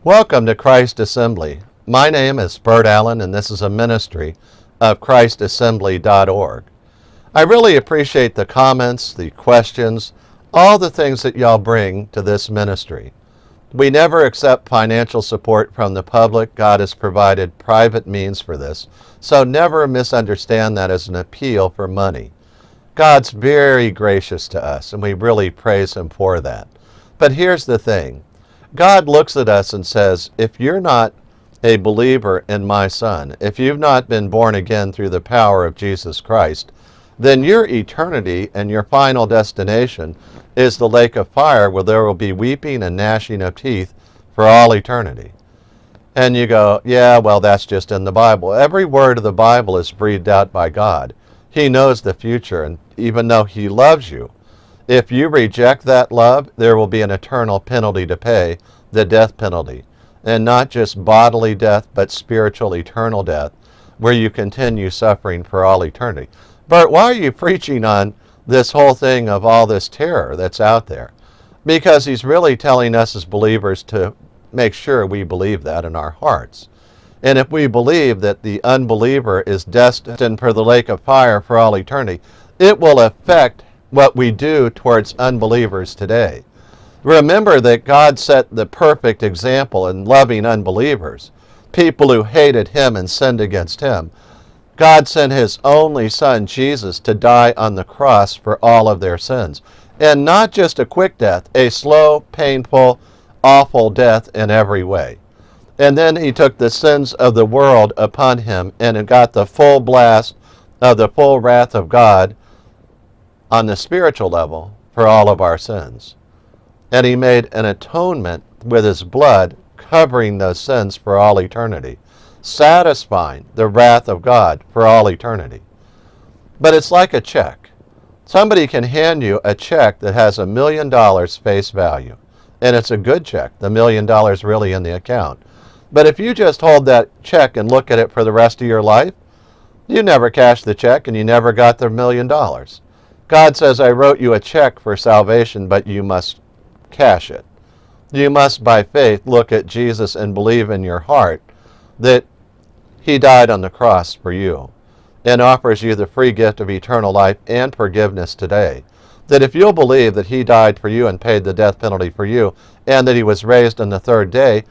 Welcome to Christ Assembly. My name is Bert Allen, and this is a ministry of christassembly.org. I really appreciate the comments, the questions, all the things that y'all bring to this ministry. We never accept financial support from the public. God has provided private means for this, so never misunderstand that as an appeal for money. God's very gracious to us, and we really praise Him for that. But here's the thing. God looks at us and says, if you're not a believer in my Son, if you've not been born again through the power of Jesus Christ, then your eternity and your final destination is the lake of fire where there will be weeping and gnashing of teeth for all eternity. And you go, yeah, well, that's just in the Bible. Every word of the Bible is breathed out by God. He knows the future, and even though He loves you, if you reject that love, there will be an eternal penalty to pay, the death penalty. And not just bodily death, but spiritual eternal death, where you continue suffering for all eternity. But why are you preaching on this whole thing of all this terror that's out there? Because He's really telling us as believers to make sure we believe that in our hearts. And if we believe that the unbeliever is destined for the lake of fire for all eternity, it will affect what we do towards unbelievers today. Remember that God set the perfect example in loving unbelievers, people who hated Him and sinned against Him. God sent His only Son, Jesus, to die on the cross for all of their sins. And not just a quick death, a slow, painful, awful death in every way. And then He took the sins of the world upon Him and got the full blast of the full wrath of God on the spiritual level for all of our sins. And He made an atonement with His blood, covering those sins for all eternity, satisfying the wrath of God for all eternity. But it's like a check. Somebody can hand you a check that has $1 million face value, and it's a good check, the $1 million really in the account. But if you just hold that check and look at it for the rest of your life, you never cashed the check and you never got the $1 million. God says, I wrote you a check for salvation, but you must cash it. You must, by faith, look at Jesus and believe in your heart that He died on the cross for you and offers you the free gift of eternal life and forgiveness today. That if you'll believe that He died for you and paid the death penalty for you and that He was raised on the third day,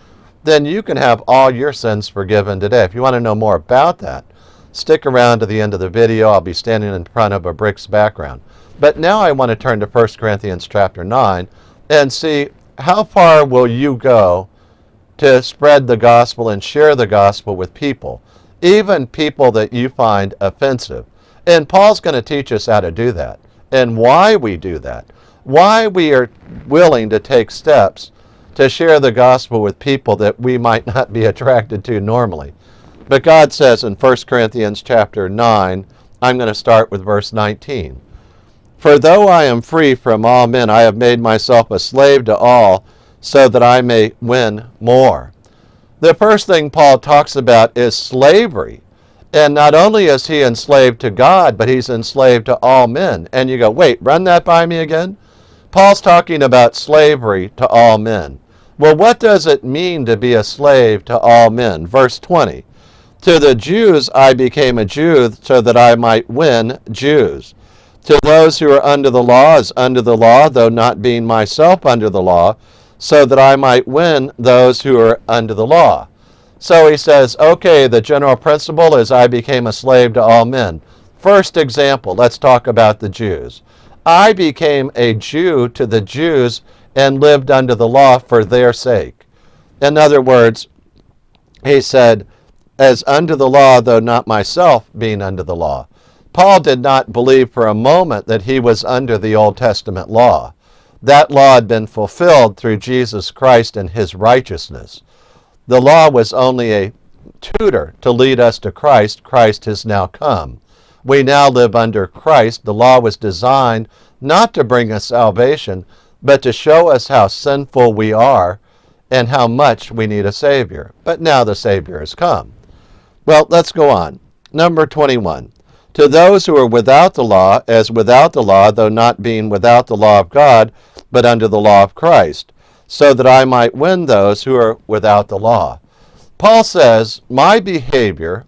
then you can have all your sins forgiven today. If you want to know more about that, stick around to the end of the video. I'll be standing in front of a brick's background. But now I want to turn to 1 Corinthians chapter 9 and see how far will you go to spread the gospel and share the gospel with people, even people that you find offensive. And Paul's going to teach us how to do that and why we do that, why we are willing to take steps to share the gospel with people that we might not be attracted to normally. But God says in 1 Corinthians chapter 9, I'm going to start with verse 19. For though I am free from all men, I have made myself a slave to all, so that I may win more. The first thing Paul talks about is slavery. And not only is he enslaved to God, but he's enslaved to all men. And you go, wait, run that by me again? Paul's talking about slavery to all men. Well, what does it mean to be a slave to all men? Verse 20. To the Jews I became a Jew, so that I might win Jews. To those who are under the law as under the law, though not being myself under the law, so that I might win those who are under the law. So he says, okay, the general principle is I became a slave to all men. First example, let's talk about the Jews. I became a Jew to the Jews and lived under the law for their sake. In other words, he said, as under the law, though not myself being under the law. Paul did not believe for a moment that he was under the Old Testament law. That law had been fulfilled through Jesus Christ and His righteousness. The law was only a tutor to lead us to Christ. Christ has now come. We now live under Christ. The law was designed not to bring us salvation, but to show us how sinful we are and how much we need a Savior. But now the Savior has come. Well, let's go on. Number 21. To those who are without the law, as without the law, though not being without the law of God, but under the law of Christ, so that I might win those who are without the law. Paul says, my behavior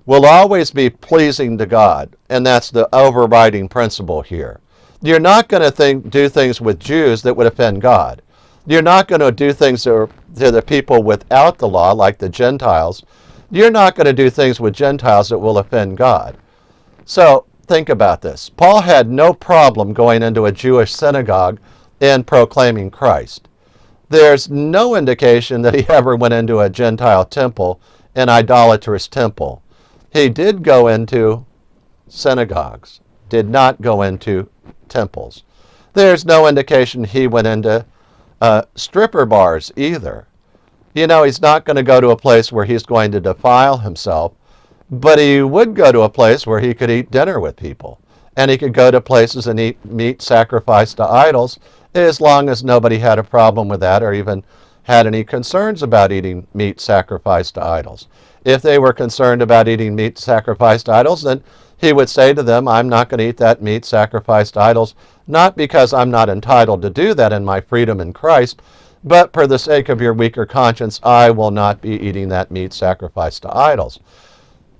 will always be pleasing to God, and that's the overriding principle here. You're not going to do things with Jews that would offend God. You're not going to do things to the people without the law, like the Gentiles. You're not going to do things with Gentiles that will offend God. So think about this. Paul had no problem going into a Jewish synagogue and proclaiming Christ. There's no indication that he ever went into a Gentile temple, an idolatrous temple. He did go into synagogues, did not go into temples. There's no indication he went into stripper bars either. You know, he's not going to go to a place where he's going to defile himself, but he would go to a place where he could eat dinner with people. And he could go to places and eat meat sacrificed to idols, as long as nobody had a problem with that or even had any concerns about eating meat sacrificed to idols. If they were concerned about eating meat sacrificed to idols, then he would say to them, I'm not going to eat that meat sacrificed to idols, not because I'm not entitled to do that in my freedom in Christ, but for the sake of your weaker conscience, I will not be eating that meat sacrificed to idols.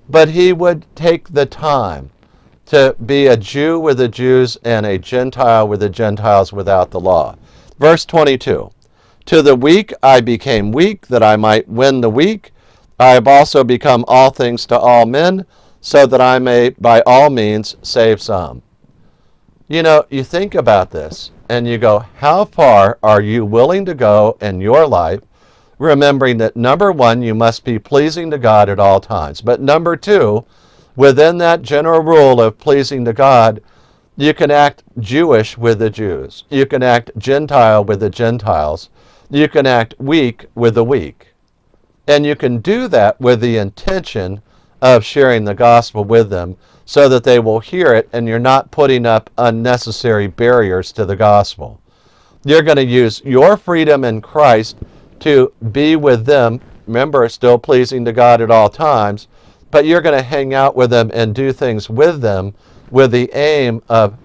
But he would take the time to be a Jew with the Jews and a Gentile with the Gentiles without the law. Verse 22, to the weak I became weak, that I might win the weak. I have also become all things to all men, so that I may by all means save some. You know, you think about this and you go, how far are you willing to go in your life, remembering that number one, you must be pleasing to God at all times. But number two, within that general rule of pleasing to God, you can act Jewish with the Jews. You can act Gentile with the Gentiles. You can act weak with the weak. And you can do that with the intention of sharing the gospel with them so that they will hear it and you're not putting up unnecessary barriers to the gospel. You're going to use your freedom in Christ to be with them. Remember, still pleasing to God at all times, but you're going to hang out with them and do things with them with the aim of,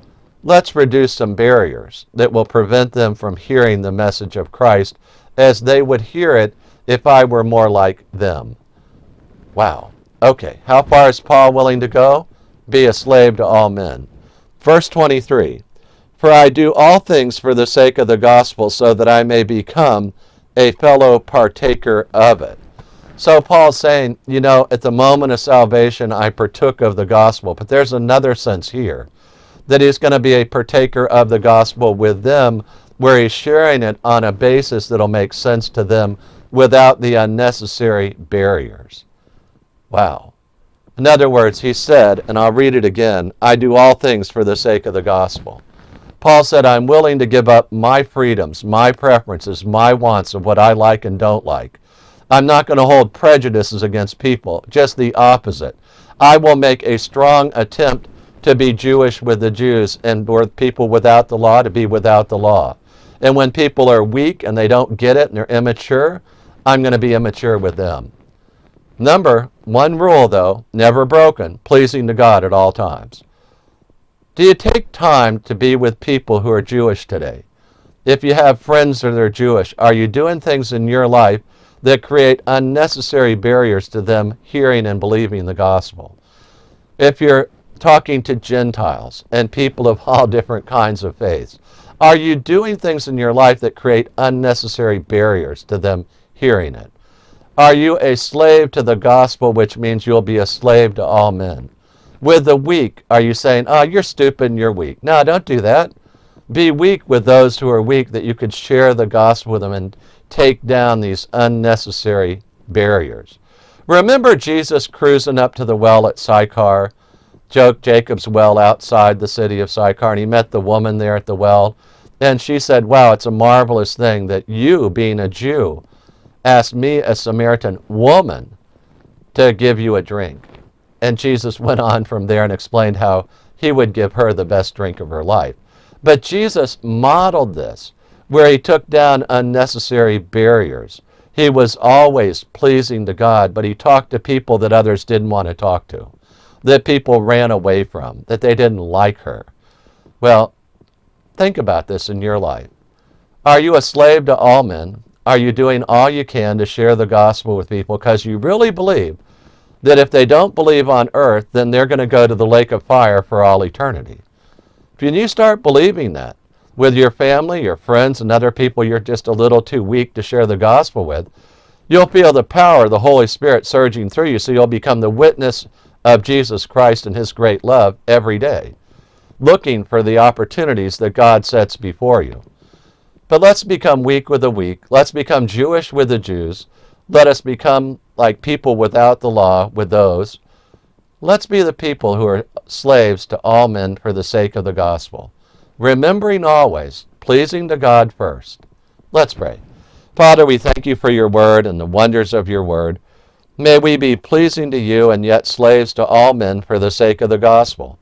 let's reduce some barriers that will prevent them from hearing the message of Christ as they would hear it if I were more like them. Wow. Okay, how far is Paul willing to go? Be a slave to all men. Verse 23, for I do all things for the sake of the gospel, so that I may become a fellow partaker of it. So Paul's saying, you know, at the moment of salvation, I partook of the gospel. But there's another sense here, that he's going to be a partaker of the gospel with them, where he's sharing it on a basis that'll make sense to them without the unnecessary barriers. Wow. In other words, he said, and I'll read it again, I do all things for the sake of the gospel. Paul said, I'm willing to give up my freedoms, my preferences, my wants of what I like and don't like. I'm not going to hold prejudices against people, just the opposite. I will make a strong attempt to be Jewish with the Jews and with people without the law to be without the law. And when people are weak and they don't get it and they're immature, I'm going to be immature with them. Number one rule, though, never broken, pleasing to God at all times. Do you take time to be with people who are Jewish today? If you have friends that are Jewish, are you doing things in your life that create unnecessary barriers to them hearing and believing the gospel? If you're talking to Gentiles and people of all different kinds of faiths, are you doing things in your life that create unnecessary barriers to them hearing it? Are you a slave to the gospel, which means you'll be a slave to all men? With the weak, are you saying, oh, you're stupid and you're weak? No, don't do that. Be weak with those who are weak, that you could share the gospel with them and take down these unnecessary barriers. Remember Jesus cruising up to the well at Sychar, Jacob's well outside the city of Sychar, and he met the woman there at the well, and she said, wow, it's a marvelous thing that you, being a Jew, asked me, a Samaritan woman, to give you a drink. And Jesus went on from there and explained how he would give her the best drink of her life. But Jesus modeled this, where he took down unnecessary barriers. He was always pleasing to God, but he talked to people that others didn't want to talk to, that people ran away from, that they didn't like her. Well, think about this in your life. Are you a slave to all men? Are you doing all you can to share the gospel with people because you really believe that if they don't believe on earth, then they're going to go to the lake of fire for all eternity? When you start believing that with your family, your friends, and other people you're just a little too weak to share the gospel with, you'll feel the power of the Holy Spirit surging through you, so you'll become the witness of Jesus Christ and his great love every day, looking for the opportunities that God sets before you. But let's become weak with the weak. Let's become Jewish with the Jews. Let us become like people without the law with those. Let's be the people who are slaves to all men for the sake of the gospel, remembering always, pleasing to God first. Let's pray. Father, we thank you for your word and the wonders of your word. May we be pleasing to you and yet slaves to all men for the sake of the gospel,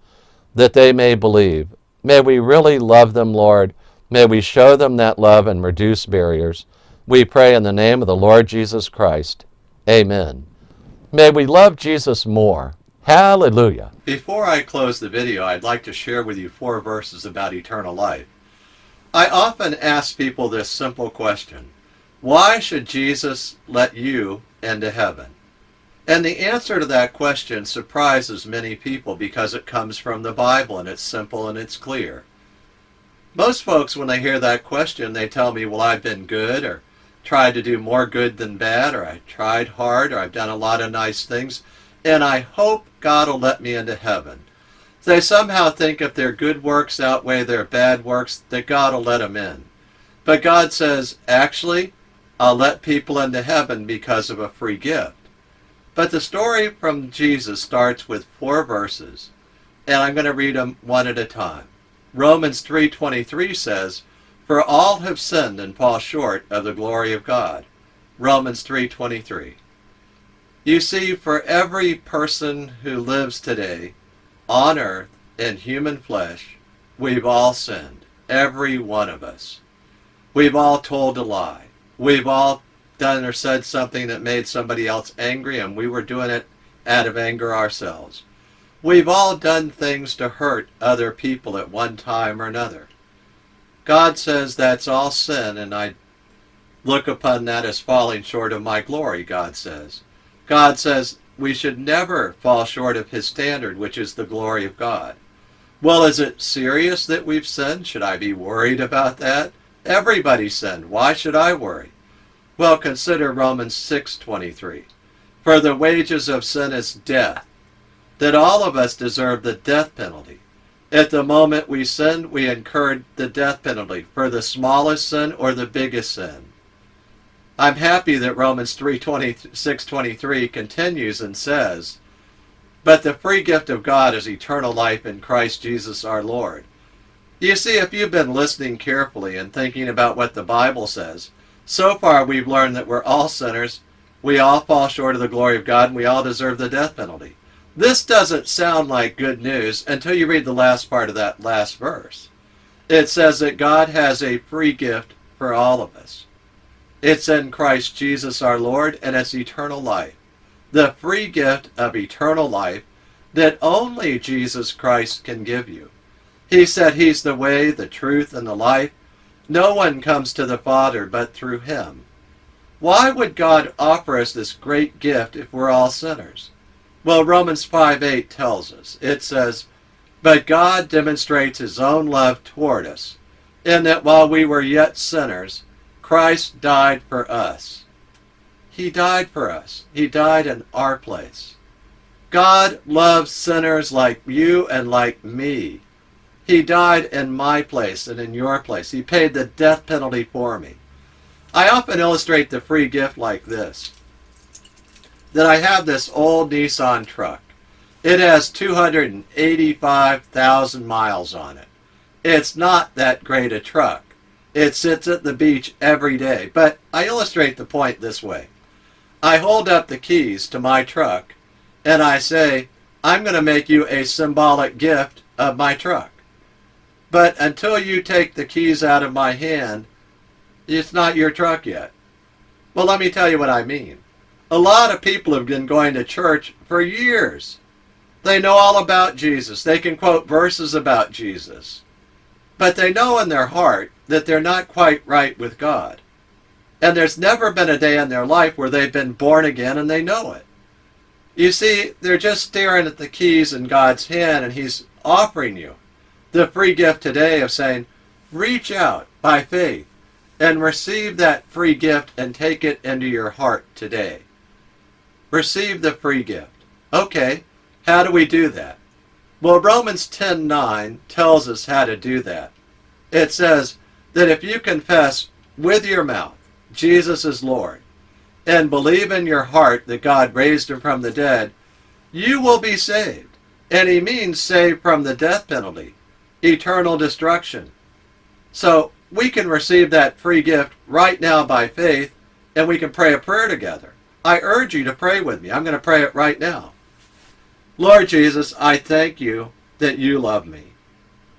that they may believe. May we really love them, Lord. May we show them that love and reduce barriers. We pray in the name of the Lord Jesus Christ. Amen. May we love Jesus more. Hallelujah. Before I close the video, I'd like to share with you 4 verses about eternal life. I often ask people this simple question: why should Jesus let you into heaven? And the answer to that question surprises many people because it comes from the Bible and it's simple and it's clear. Most folks, when they hear that question, they tell me, well, I've been good, or tried to do more good than bad, or I tried hard, or I've done a lot of nice things, and I hope God will let me into heaven. They somehow think if their good works outweigh their bad works, that God will let them in. But God says, actually, I'll let people into heaven because of a free gift. But the story from Jesus starts with 4 verses, and I'm going to read them one at a time. Romans 3:23 says, "For all have sinned and fall short of the glory of God." Romans 3:23. You see, for every person who lives today on earth in human flesh, we've all sinned. Every one of us. We've all told a lie. We've all done or said something that made somebody else angry, and we were doing it out of anger ourselves. We've all done things to hurt other people at one time or another. God says that's all sin, and I look upon that as falling short of my glory, God says. God says we should never fall short of his standard, which is the glory of God. Well, is it serious that we've sinned? Should I be worried about that? Everybody sinned. Why should I worry? Well, consider Romans 6:23. For the wages of sin is death, that all of us deserve the death penalty. At the moment we sinned, we incurred the death penalty for the smallest sin or the biggest sin. I'm happy that Romans 6:23 continues and says, "But the free gift of God is eternal life in Christ Jesus our Lord." You see, if you've been listening carefully and thinking about what the Bible says, so far we've learned that we're all sinners, we all fall short of the glory of God, and we all deserve the death penalty. This doesn't sound like good news until you read the last part of that last verse. It says that God has a free gift for all of us. It's in Christ Jesus our Lord, and it's eternal life. The free gift of eternal life that only Jesus Christ can give you. He said he's the way, the truth, and the life. No one comes to the Father but through him. Why would God offer us this great gift if we're all sinners? Well, Romans 5:8 tells us. It says, "But God demonstrates his own love toward us, in that while we were yet sinners, Christ died for us." He died for us. He died in our place. God loves sinners like you and like me. He died in my place and in your place. He paid the death penalty for me. I often illustrate the free gift like this. That I have this old Nissan truck. It has 285,000 miles on it. It's not that great a truck. It sits at the beach every day. But I illustrate the point this way. I hold up the keys to my truck and I say, I'm going to make you a symbolic gift of my truck. But until you take the keys out of my hand, it's not your truck yet. Well, let me tell you what I mean. A lot of people have been going to church for years. They know all about Jesus. They can quote verses about Jesus. but they know in their heart that they're not quite right with God. And there's never been a day in their life where they've been born again and they know it. You see, they're just staring at the keys in God's hand, and He's offering you the free gift today of saying, reach out by faith and receive that free gift and take it into your heart today. Receive the free gift. Okay, how do we do that? Well, Romans 10:9 tells us how to do that. It says that if you confess with your mouth Jesus is Lord and believe in your heart that God raised Him from the dead, you will be saved. And He means saved from the death penalty, eternal destruction. So we can receive that free gift right now by faith, and we can pray a prayer together. I urge you to pray with me. I'm going to pray it right now. Lord Jesus, I thank you that you love me.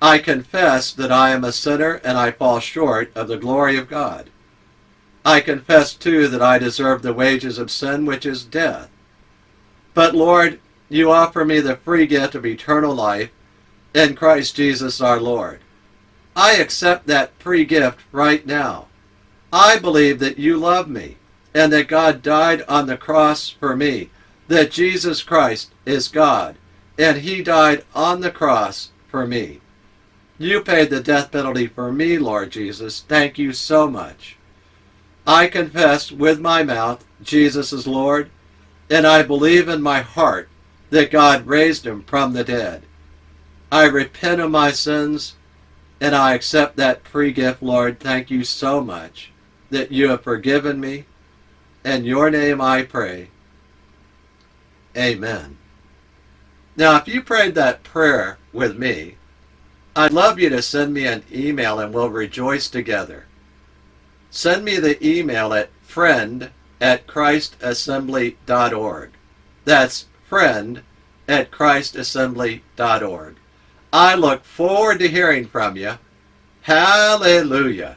I confess that I am a sinner and I fall short of the glory of God. I confess too that I deserve the wages of sin, which is death. But Lord, you offer me the free gift of eternal life in Christ Jesus our Lord. I accept that free gift right now. I believe that you love me and that God died on the cross for me, that Jesus Christ is God, and He died on the cross for me. You paid the death penalty for me, Lord Jesus. Thank you so much. I confess with my mouth Jesus is Lord, and I believe in my heart that God raised Him from the dead. I repent of my sins, and I accept that free gift, Lord. Thank you so much that you have forgiven me. In your name I pray. Amen. Now, if you prayed that prayer with me, I'd love you to send me an email and we'll rejoice together. Send me the email at friend@christassembly.org. That's friend@christassembly.org. I look forward to hearing from you. Hallelujah.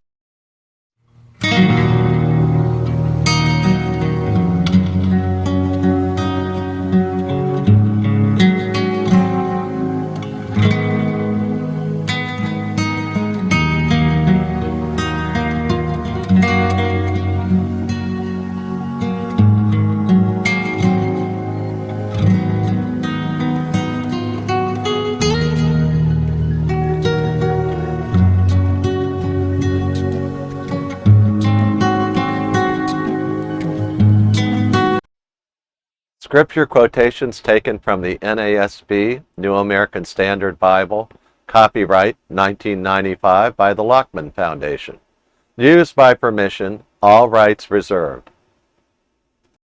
Scripture quotations taken from the NASB, New American Standard Bible, copyright 1995 by the Lockman Foundation. Used by permission, all rights reserved.